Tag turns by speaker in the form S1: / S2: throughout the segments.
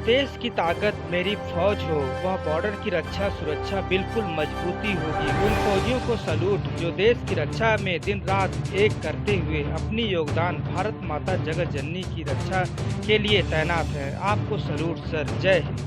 S1: देश की ताकत मेरी फौज हो, वह बॉर्डर की रक्षा सुरक्षा बिल्कुल मजबूती होगी। उन फौजियों को सैल्यूट जो देश की रक्षा में दिन रात एक करते हुए अपनी योगदान भारत माता जगत जननी की रक्षा के लिए तैनात है। आपको सैल्यूट सर, जय हिंद।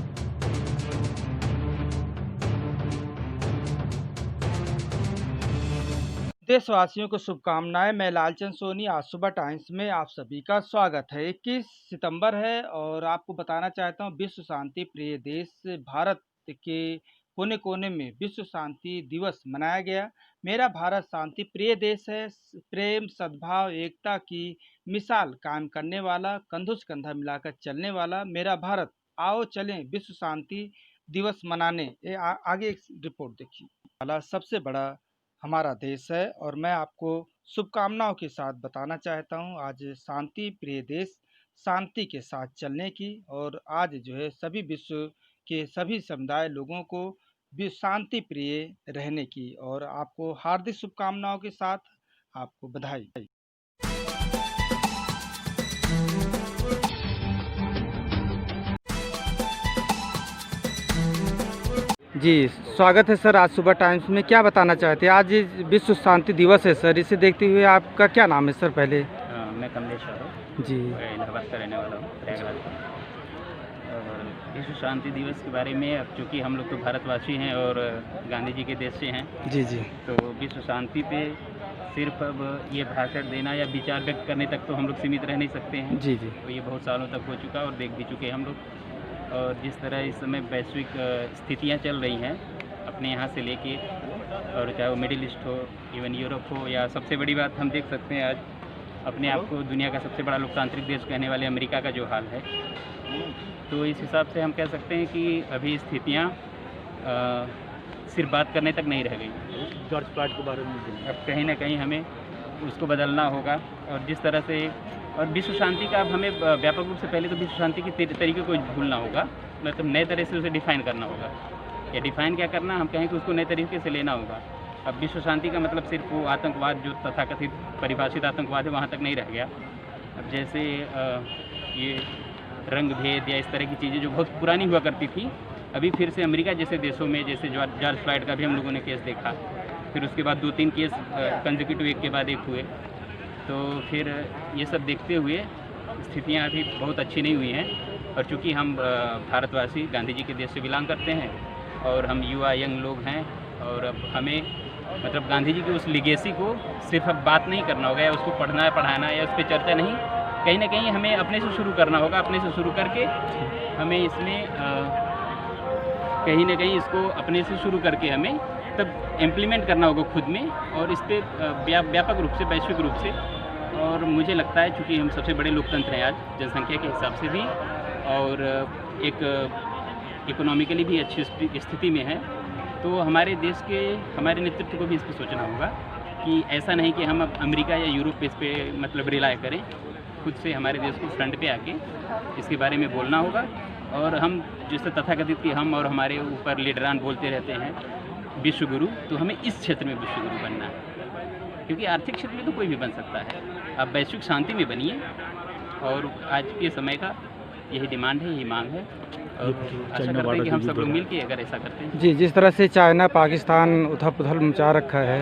S1: देशवासियों को शुभकामनाएं। मैं लालचंद सोनी, आज सुबह टाइम्स में आप सभी का स्वागत है। 21 सितंबर है और आपको बताना चाहता हूं, विश्व शांति प्रिय देश भारत के कोने कोने में विश्व शांति दिवस मनाया गया। मेरा भारत शांति प्रिय देश है। प्रेम, सद्भाव, एकता की मिसाल कायम करने वाला, कंधों से कंधा मिलाकर चलने वाला मेरा भारत। आओ चलें विश्व शांति दिवस मनाने। आगे एक रिपोर्ट देखिए। वाला सबसे बड़ा हमारा देश है और मैं आपको शुभकामनाओं के साथ बताना चाहता हूं, आज शांति प्रिय देश शांति के साथ चलने की, और आज जो है सभी विश्व के सभी समुदाय लोगों को भी शांति प्रिय रहने की, और आपको हार्दिक शुभकामनाओं के साथ आपको बधाई। जी, स्वागत है सर आज सुबह टाइम्स में। क्या बताना चाहते हैं, आज विश्व शांति दिवस है सर, इसे देखते हुए आपका क्या नाम है सर पहले?
S2: मैं कमलेश हूँ
S1: जी,
S2: मैं इलाहाबाद का रहने वाला हूँ, प्रयागराज का। और विश्व शांति दिवस के बारे में, अब चूँकि हम लोग तो भारतवासी हैं और गांधी जी के देश से हैं,
S1: जी जी,
S2: तो विश्व शांति पे सिर्फ अब ये भाषण देना या विचार व्यक्त करने तक तो हम लोग सीमित रह नहीं सकते हैं।
S1: जी जी,
S2: तो ये बहुत सालों तक हो चुका और देख भी चुके हैं हम लोग। और जिस तरह इस समय वैश्विक स्थितियाँ चल रही हैं अपने यहाँ से लेके, और चाहे वो मिडिल ईस्ट हो, इवन यूरोप हो, या सबसे बड़ी बात हम देख सकते हैं आज अपने आप को दुनिया का सबसे बड़ा लोकतांत्रिक देश कहने वाले अमेरिका का जो हाल है। तो इस हिसाब से हम कह सकते हैं कि अभी स्थितियाँ सिर्फ बात करने तक नहीं रह गई।
S3: जॉर्ज फ्लॉयड के बारे में
S2: अब कहीं ना कहीं हमें उसको बदलना होगा। और जिस तरह से और विश्व शांति का अब हमें व्यापक रूप से पहले तो विश्व शांति के तरीके को भूलना होगा, मतलब नए तरह से उसे डिफ़ाइन करना होगा। या डिफ़ाइन क्या करना, हम कहें कि उसको नए तरीके से लेना होगा। अब विश्व शांति का मतलब सिर्फ वो आतंकवाद जो तथाकथित परिभाषित आतंकवाद है वहाँ तक नहीं रह गया। अब जैसे ये रंग भेद या इस तरह की चीज़ें जो बहुत पुरानी हुआ करती थी, अभी फिर से अमेरिका जैसे देशों में, जैसे जॉर्ज फ्लॉयड का भी हम लोगों ने केस देखा, फिर उसके बाद 2-3 केस कंसेक्यूटिव एक के बाद एक हुए। तो फिर ये सब देखते हुए स्थितियाँ अभी बहुत अच्छी नहीं हुई हैं। और चूँकि हम भारतवासी गांधी जी के देश से बिलोंग करते हैं और हम युवा यंग लोग हैं, और अब हमें मतलब गांधी जी की उस लिगेसी को सिर्फ अब बात नहीं करना होगा या उसको पढ़ना पढ़ाना या उस पर चर्चा नहीं, कहीं ना कहीं हमें अपने से शुरू करना होगा। अपने से शुरू करके हमें इसमें कहीं ना कहीं इसको अपने से शुरू करके हमें तब इम्प्लीमेंट करना होगा खुद में, और इस पर व्यापक रूप से, वैश्विक रूप से। और मुझे लगता है चूँकि हम सबसे बड़े लोकतंत्र हैं आज जनसंख्या के हिसाब से भी, और एक इकोनॉमिकली भी अच्छी स्थिति में है, तो हमारे देश के हमारे नेतृत्व को भी इस पर सोचना होगा कि ऐसा नहीं कि हम अब अमेरिका या यूरोप पे इस पर मतलब रिलाय करें। खुद से हमारे देश को फ्रंट पे आके इसके बारे में बोलना होगा। और हम जैसे तथाकथित कि हम और हमारे ऊपर लीडरान बोलते रहते हैं विश्व गुरु, तो हमें इस क्षेत्र में विश्व गुरु बनना है, क्योंकि आर्थिक क्षेत्र में तो कोई भी बन सकता है। आप वैश्विक शांति में बनिए, और आज के समय का यही डिमांड है, यही मांग है, और आशा करते हैं कि हम सब लोग मिलकर अगर ऐसा करते हैं।
S1: जी, जिस तरह से चाइना पाकिस्तान उथल पुथल मचा रखा है,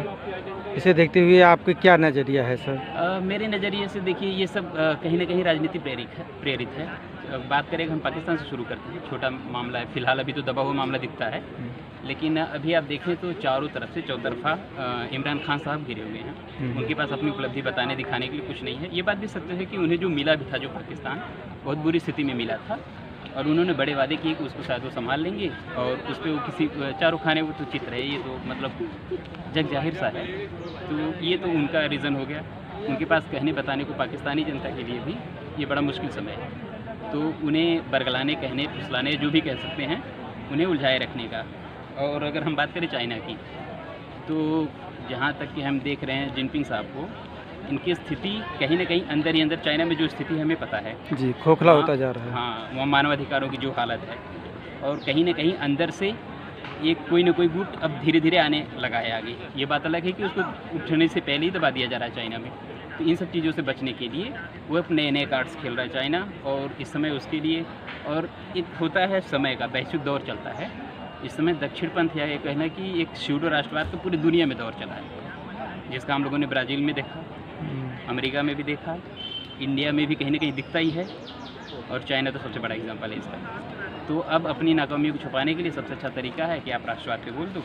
S1: इसे देखते हुए आपके क्या नज़रिया है सर?
S2: मेरे नज़रिए से देखिए, ये सब कहीं ना कहीं राजनीति प्रेरित है। बात करें हम पाकिस्तान से शुरू करते हैं, छोटा मामला है फिलहाल, अभी तो दबा हुआ मामला दिखता है, लेकिन अभी आप देखें तो चारों तरफ से चौतरफा इमरान खान साहब घिरे हुए हैं। उनके पास अपनी उपलब्धि बताने दिखाने के लिए कुछ नहीं है। ये बात भी सत्य है कि उन्हें जो मिला भी था, जो पाकिस्तान बहुत बुरी स्थिति में मिला था, और उन्होंने बड़े वादे किए कि उसको शायद वो संभाल लेंगे, और उस पर वो किसी चारों खाने वो तो चित्र है, ये तो मतलब जग जाहिर सा है। तो ये तो उनका रीज़न हो गया। उनके पास कहने बताने को पाकिस्तानी जनता के लिए भी ये बड़ा मुश्किल समय है, तो उन्हें बरगलाने, कहने, फुसलाने, जो भी कह सकते हैं, उन्हें उलझाए रखने का। और अगर हम बात करें चाइना की, तो जहाँ तक कि हम देख रहे हैं जिनपिंग साहब को, इनकी स्थिति कहीं ना कहीं अंदर ही अंदर, चाइना में जो स्थिति हमें पता है
S1: जी, खोखला होता जा रहा है।
S2: हाँ, वहाँ मानवाधिकारों की जो हालत है, और कहीं ना कहीं अंदर से ये कोई ना कोई गुट अब धीरे धीरे आने लगा है आगे। ये बात अलग है कि उसको उठने से पहले ही दबा दिया जा रहा है चाइना में, तो इन सब चीज़ों से बचने के लिए वो अब नए-नए कार्ड्स खेल रहा है चाइना, और इस समय उसके लिए और एक होता है समय का वैश्विक दौर चलता है। इस समय दक्षिणपंथ या ये कहना कि एक स्यूडो राष्ट्रवाद तो पूरी दुनिया में दौर चला है, जिसका हम लोगों ने ब्राज़ील में देखा, अमेरिका में भी देखा, इंडिया में भी कहीं न कहीं दिखता ही है, और चाइना तो सबसे बड़ा एग्ज़ाम्पल है इसका। तो अब अपनी नाकामियों को छुपाने के लिए सबसे अच्छा तरीका है कि आप राष्ट्रवाद पे बोल दो।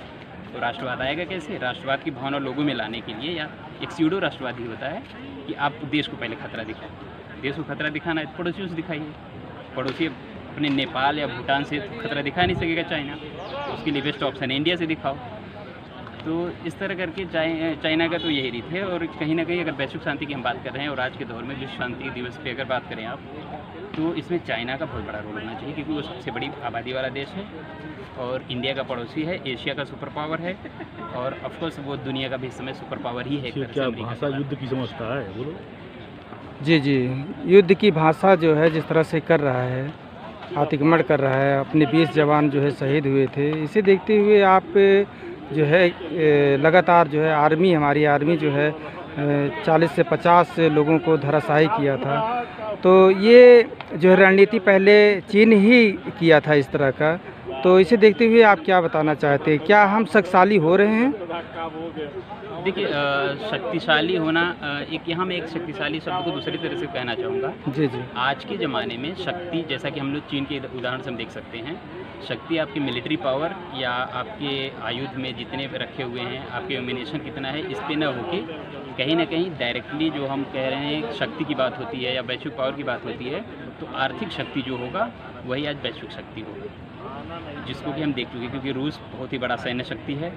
S2: तो राष्ट्रवाद आएगा कैसे? राष्ट्रवाद की भावना लोगों में लाने के लिए, या एक स्यूडो राष्ट्रवाद ही होता है कि आप देश को पहले खतरा दिखाएं। देश को खतरा दिखाना है तो पड़ोसियों से दिखाइए। पड़ोसी अपने नेपाल या भूटान से तो खतरा दिखा नहीं सकेगा चाइना, उसके लिए बेस्ट ऑप्शन है इंडिया से दिखाओ। तो इस तरह करके चाइना का तो यही रीत है। और कहीं न कहीं अगर वैश्विक शांति की हम बात कर रहे हैं, और आज के दौर में विश्व शांति दिवस पे अगर बात करें आप, तो इसमें चाइना का बहुत बड़ा रोल होना चाहिए, क्योंकि वो सबसे बड़ी आबादी वाला देश है और इंडिया का पड़ोसी है, एशिया का सुपर पावर है, और ऑफ कोर्स वो दुनिया का भी इस समय सुपर पावर ही है। एक तरह से
S3: क्या
S2: अमेरिका
S3: भाषा
S2: के
S3: युद्ध की समझता है बोलो?
S1: जी, जी। युद्ध की भाषा जो है जिस तरह से कर रहा है, अतिक्रमण कर रहा है, अपने 20 जवान जो है शहीद हुए थे। इसे देखते हुए आप जो है लगातार जो है हमारी आर्मी जो है 40 से 50 लोगों को धराशायी किया था। तो ये जो है रणनीति पहले चीन ही किया था इस तरह का। तो इसे देखते हुए आप क्या बताना चाहते हैं? क्या हम शक्तिशाली हो रहे हैं?
S2: देखिए, शक्तिशाली होना, एक यहाँ मैं एक शक्तिशाली शब्द को दूसरी तरह से कहना चाहूँगा।
S1: जी, जी।
S2: आज के ज़माने में शक्ति, जैसा कि हम लोग चीन के उदाहरण से हम देख सकते हैं, शक्ति आपकी मिलिट्री पावर या आपके आयुध में जितने रखे हुए हैं, आपके एम्यूनेशन कितना है, इस पे न होके कहीं न कहीं डायरेक्टली जो हम कह रहे हैं शक्ति की बात होती है या वैश्विक पावर की बात होती है, तो आर्थिक शक्ति जो होगा वही आज वैश्विक शक्ति होगा, जिसको कि हम देख चुके हैं। क्योंकि रूस बहुत ही बड़ा सैन्य शक्ति है,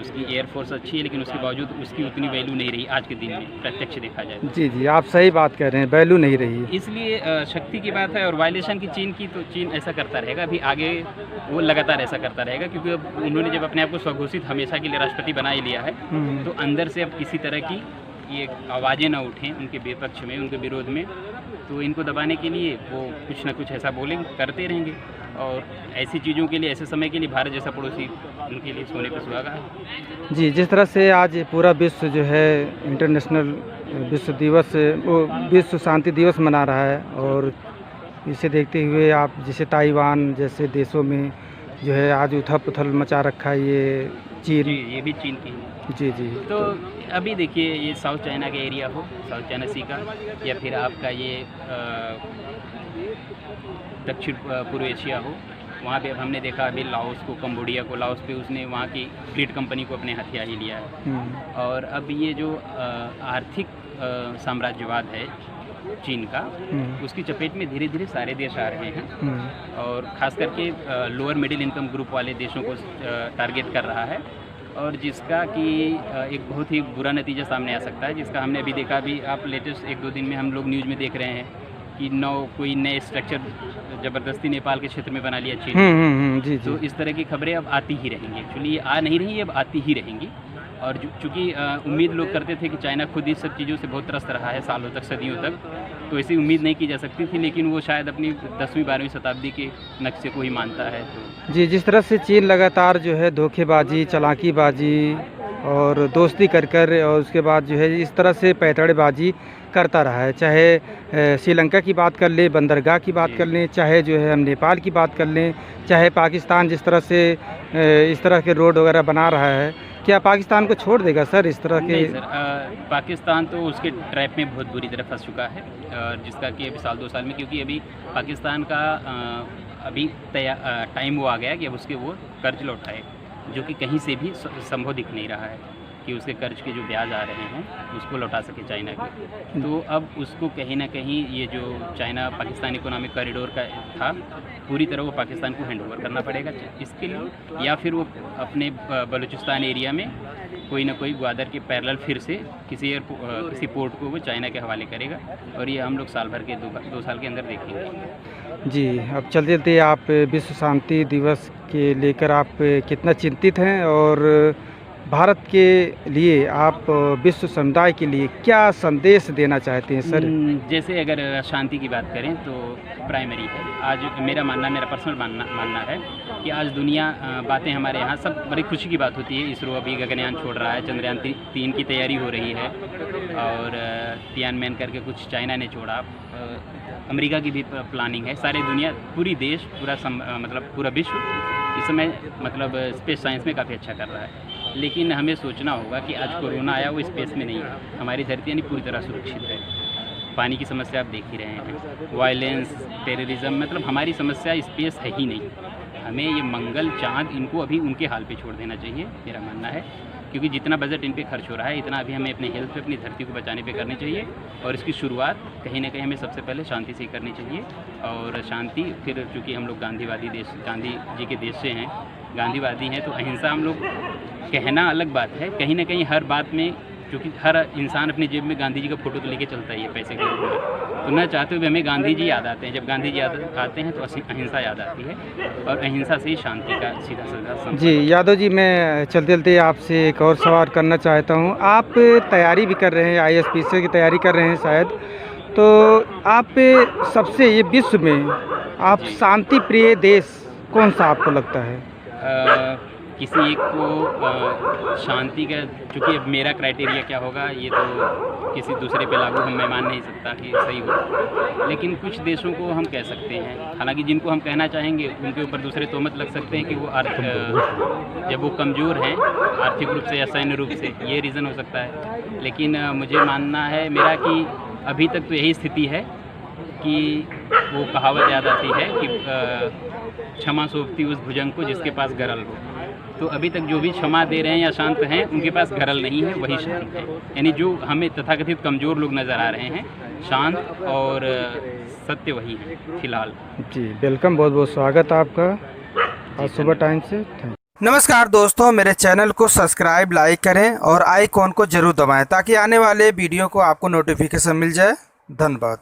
S2: उसकी एयरफोर्स अच्छी है, लेकिन उसके बावजूद उसकी उतनी वैल्यू नहीं रही आज के दिन में, प्रत्यक्ष देखा जाए तो।
S1: जी, जी। आप सही बात कह रहे हैं, वैल्यू नहीं रही।
S2: इसलिए शक्ति की बात है। और वायलेशन की चीन की, तो चीन ऐसा करता रहेगा, अभी आगे वो लगातार ऐसा करता रहेगा, क्योंकि अब उन्होंने जब अपने आप को स्वघोषित हमेशा के लिए राष्ट्रपति बना ही लिया है, तो अंदर से अब किसी तरह की ये आवाज़ें ना उठें उनके विपक्ष में, उनके विरोध में, तो इनको दबाने के लिए वो कुछ ना कुछ ऐसा बोलेंगे, करते रहेंगे। और ऐसी चीज़ों के लिए, ऐसे समय के लिए भारत जैसा पड़ोसी उनके लिए सोने पे सुहागा है।
S1: जी, जिस तरह से आज पूरा विश्व जो है इंटरनेशनल विश्व शांति दिवस मना रहा है, और इसे देखते हुए आप जैसे ताइवान जैसे देशों में जो है आज उथल-पुथल मचा रखा है ये
S2: जी,
S1: चीन।
S2: ये भी चीन की है।
S1: जी, जी।
S2: तो अभी देखिए, ये साउथ चाइना का एरिया हो, साउथ चाइना सी का, या फिर आपका ये दक्षिण पूर्व एशिया हो, वहाँ पे अब हमने देखा अभी लाओस को, कंबोडिया को, लाओस पे उसने वहाँ की फ्लीट कंपनी को अपने हथिया ही लिया है। और अब ये जो आर्थिक साम्राज्यवाद है चीन का, उसकी चपेट में धीरे धीरे सारे देश आ रहे हैं, और ख़ास करके लोअर मिडिल इनकम ग्रुप वाले देशों को टारगेट कर रहा है, और जिसका कि एक बहुत ही बुरा नतीजा सामने आ सकता है, जिसका हमने अभी देखा। अभी आप लेटेस्ट 1-2 दिन में हम लोग न्यूज़ में देख रहे हैं कि कोई नए स्ट्रक्चर ज़बरदस्ती नेपाल के क्षेत्र में बना लिया चीन।
S1: जी,
S2: तो
S1: जी।
S2: इस तरह की खबरें अब आती ही रहेंगी। एक्चुअली ये आ नहीं रही, अब आती ही रहेंगी। और चूँकि उम्मीद लोग करते थे कि चाइना खुद इस सब चीज़ों से बहुत त्रस्त रहा है सालों तक, सदियों तक, तो ऐसी उम्मीद नहीं की जा सकती थी, लेकिन वो शायद अपनी 10वीं-12वीं शताब्दी के नक्शे को ही मानता है। तो
S1: जी, जिस तरह से चीन लगातार जो है धोखेबाजी, चालाकीबाजी और दोस्ती कर और उसके बाद जो है इस तरह से पैंतड़ेबाजी करता रहा है। चाहे श्रीलंका की बात कर लें, बंदरगाह की बात कर लें, चाहे जो है हम नेपाल की बात कर लें, चाहे पाकिस्तान जिस तरह से इस तरह के रोड वगैरह बना रहा है, क्या पाकिस्तान को छोड़ देगा सर इस तरह के?
S2: नहीं सर, पाकिस्तान तो उसके ट्रैप में बहुत बुरी तरह फंस चुका है, जिसका कि अभी साल 2 साल में, क्योंकि अभी पाकिस्तान का अभी टाइम वो आ गया कि अब उसके वो कर्ज लौटाए, जो कि कहीं से भी संभव दिख नहीं रहा है कि उसके कर्ज के जो ब्याज आ रहे हैं उसको लौटा सके चाइना के। तो अब उसको कहीं ना कहीं ये जो चाइना पाकिस्तान इकोनॉमिक कॉरिडोर का था, पूरी तरह वो पाकिस्तान को हैंड ओवर करना पड़ेगा इसके लिए, या फिर वो अपने बलूचिस्तान एरिया में कोई ना कोई ग्वादर के पैरेलल फिर से किसी पोर्ट को वो चाइना के हवाले करेगा, और ये हम लोग साल भर के 2 साल के अंदर देखेंगे।
S1: जी, अब चलते चलते आप विश्व शांति दिवस के लेकर आप कितना चिंतित हैं, और भारत के लिए आप विश्व समुदाय के लिए क्या संदेश देना चाहते हैं सर?
S2: जैसे अगर शांति की बात करें तो प्राइमरी है। आज मेरा पर्सनल मानना है कि आज दुनिया बातें हमारे यहाँ सब बड़ी खुशी की बात होती है। इसरो अभी गगनयान छोड़ रहा है, चंद्रयान 3 की तैयारी हो रही है और तियानमेन करके कुछ चाइना ने छोड़ा, अमेरिका की भी प्लानिंग है। सारी दुनिया, पूरी देश, पूरा विश्व इस समय स्पेस साइंस में काफ़ी अच्छा कर रहा है। लेकिन हमें सोचना होगा कि आज कोरोना आया, वो स्पेस में नहीं है, हमारी धरती यानी पूरी तरह सुरक्षित है। पानी की समस्या आप देख ही रहे हैं, वायलेंस, टेररिज्म, हमारी समस्या स्पेस है ही नहीं। हमें ये मंगल, चाँद, इनको अभी उनके हाल पे छोड़ देना चाहिए, मेरा मानना है। क्योंकि जितना बजट इन पे खर्च हो रहा है, इतना अभी हमें अपने हेल्थ पे, अपनी धरती को बचाने पे करनी चाहिए। और इसकी शुरुआत कहीं ना कहीं हमें सबसे पहले शांति से ही करनी चाहिए। और शांति फिर, चूँकि हम लोग गांधी जी के देश से हैं, गांधीवादी हैं, तो अहिंसा हम लोग कहना अलग बात है, कहीं ना कहीं हर बात में, क्योंकि हर इंसान अपनी जेब में गांधी जी का फोटो तो लेके चलता ही है पैसे के लिए, तो न चाहते हुए हमें गांधी जी याद आते हैं। जब गांधी जी याद आते हैं तो अहिंसा याद आती है, और अहिंसा से ही शांति का सीधा संबंध।
S1: जी यादव जी, मैं चलते चलते आपसे एक और सवाल करना चाहता हूँ। आप तैयारी भी कर रहे हैं, ISPC की तैयारी कर रहे हैं शायद, तो आप सबसे ये विश्व में आप शांति प्रिय देश कौन सा आपको लगता है?
S2: किसी एक को शांति का, चूँकि अब मेरा क्राइटेरिया क्या होगा ये तो किसी दूसरे पे लागू मैं मान नहीं सकता कि सही हो, लेकिन कुछ देशों को हम कह सकते हैं। हालांकि जिनको हम कहना चाहेंगे उनके ऊपर दूसरे तोहमत लग सकते हैं कि वो जब वो कमज़ोर हैं आर्थिक रूप से या सैन्य रूप से, ये रीज़न हो सकता है। लेकिन मुझे मानना है मेरा कि अभी तक तो यही स्थिति है कि वो कहावत याद आती है कि क्षमा सौंपती उस भुजंग को जिसके पास गरल हो। तो अभी तक जो भी क्षमा दे रहे हैं या शांत हैं, उनके पास गरल नहीं है, वही शांत है। यानी जो हमें तथाकथित कमज़ोर लोग नज़र आ रहे हैं, शांत और सत्य वही है फिलहाल।
S1: जी वेलकम, बहुत बहुत स्वागत आपका आज सुबह टाइम से। नमस्कार दोस्तों, मेरे चैनल को सब्सक्राइब, लाइक करें और आइकॉन को जरूर दबाएं ताकि आने वाले वीडियो को आपको नोटिफिकेशन मिल जाए। धन्यवाद।